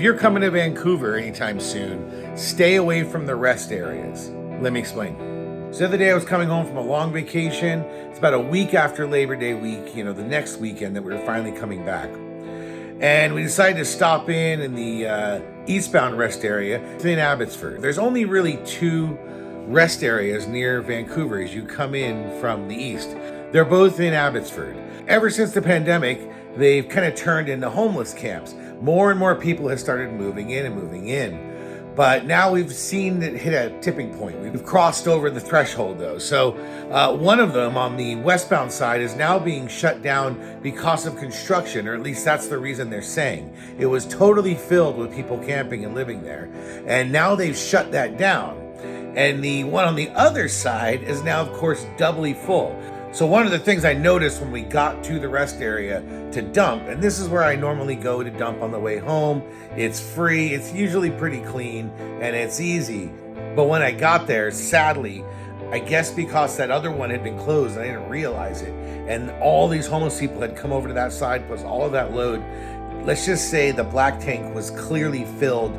If you're coming to Vancouver anytime soon, stay away from the rest areas. Let me explain. So the other day I was coming home from a long vacation. It's about a week after Labor Day week, the next weekend that we were finally coming back. And we decided to stop in the eastbound rest area in Abbotsford. There's only really two rest areas near Vancouver as you come in from the east. They're both in Abbotsford. Ever since the pandemic, they've kind of turned into homeless camps. More and more people have started moving in. But now we've seen it hit a tipping point. We've crossed over the threshold though. So one of them on the westbound side is now being shut down because of construction, or at least that's the reason they're saying. It was totally filled with people camping and living there. And now they've shut that down. And the one on the other side is now, of course, doubly full. So one of the things I noticed when we got to the rest area to dump, and this is where I normally go to dump on the way home. It's free, it's usually pretty clean, and it's easy. But when I got there, sadly, I guess because that other one had been closed, I didn't realize it. And all these homeless people had come over to that side, plus all of that load. Let's just say the black tank was clearly filled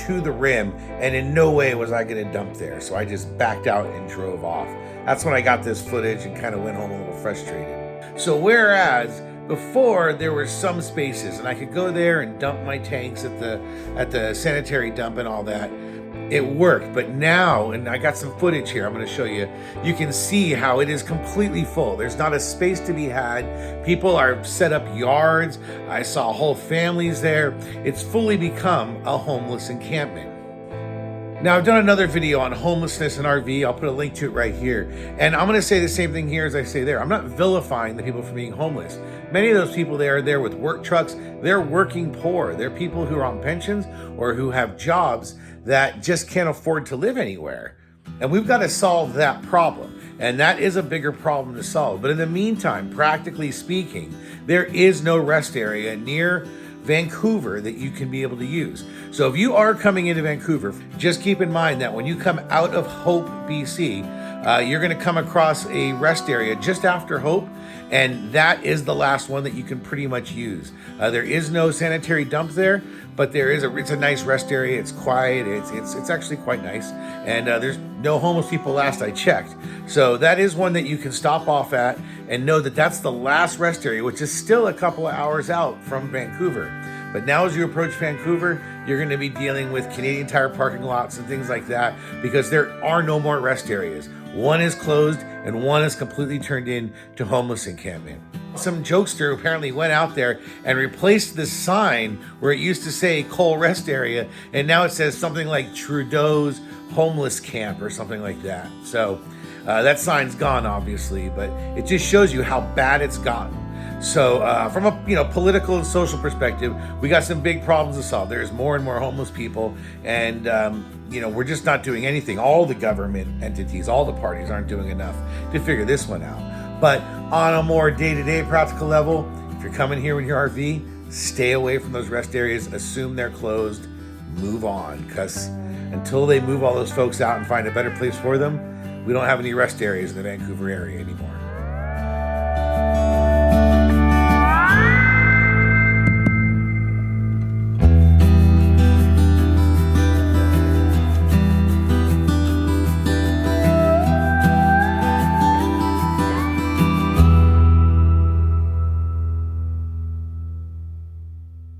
to the rim, and in no way was I gonna dump there. So I just backed out and drove off. That's when I got this footage and kind of went home a little frustrated. So whereas before there were some spaces and I could go there and dump my tanks at the sanitary dump and all that, it worked. But now, and I got some footage here I'm going to show you, you can see how it is completely full. There's not a space to be had. People are set up yards. I saw whole families there. It's fully become a homeless encampment. Now, I've done another video on homelessness and RV. I'll put a link to it right here. And I'm going to say the same thing here as I say there. I'm not vilifying the people for being homeless. Many of those people there are there with work trucks. They're working poor. They're people who are on pensions or who have jobs that just can't afford to live anywhere. And we've got to solve that problem. And that is a bigger problem to solve. But in the meantime, practically speaking, there is no rest area near Vancouver that you can be able to use. So if you are coming into Vancouver, just keep in mind that when you come out of Hope, BC, you're going to come across a rest area just after Hope, and that is the last one that you can pretty much use. There is no sanitary dump there, but it's a nice rest area. It's quiet. It's actually quite nice, and there's no homeless people last I checked. So that is one that you can stop off at and know that that's the last rest area, which is still a couple of hours out from Vancouver. But now as you approach Vancouver, you're going to be dealing with Canadian Tire parking lots and things like that because there are no more rest areas. One is closed and one is completely turned into homeless encampment. Some jokester apparently went out there and replaced the sign where it used to say Cole Rest Area, and now it says something like Trudeau's Homeless Camp or something like that. So that sign's gone, obviously, but it just shows you how bad it's gotten. So from a political and social perspective, we got some big problems to solve. There's more and more homeless people, and we're just not doing anything. All the government entities, all the parties aren't doing enough to figure this one out. But on a more day-to-day practical level, if you're coming here with your RV, stay away from those rest areas, assume they're closed, move on, because until they move all those folks out and find a better place for them, we don't have any rest areas in the Vancouver area anymore.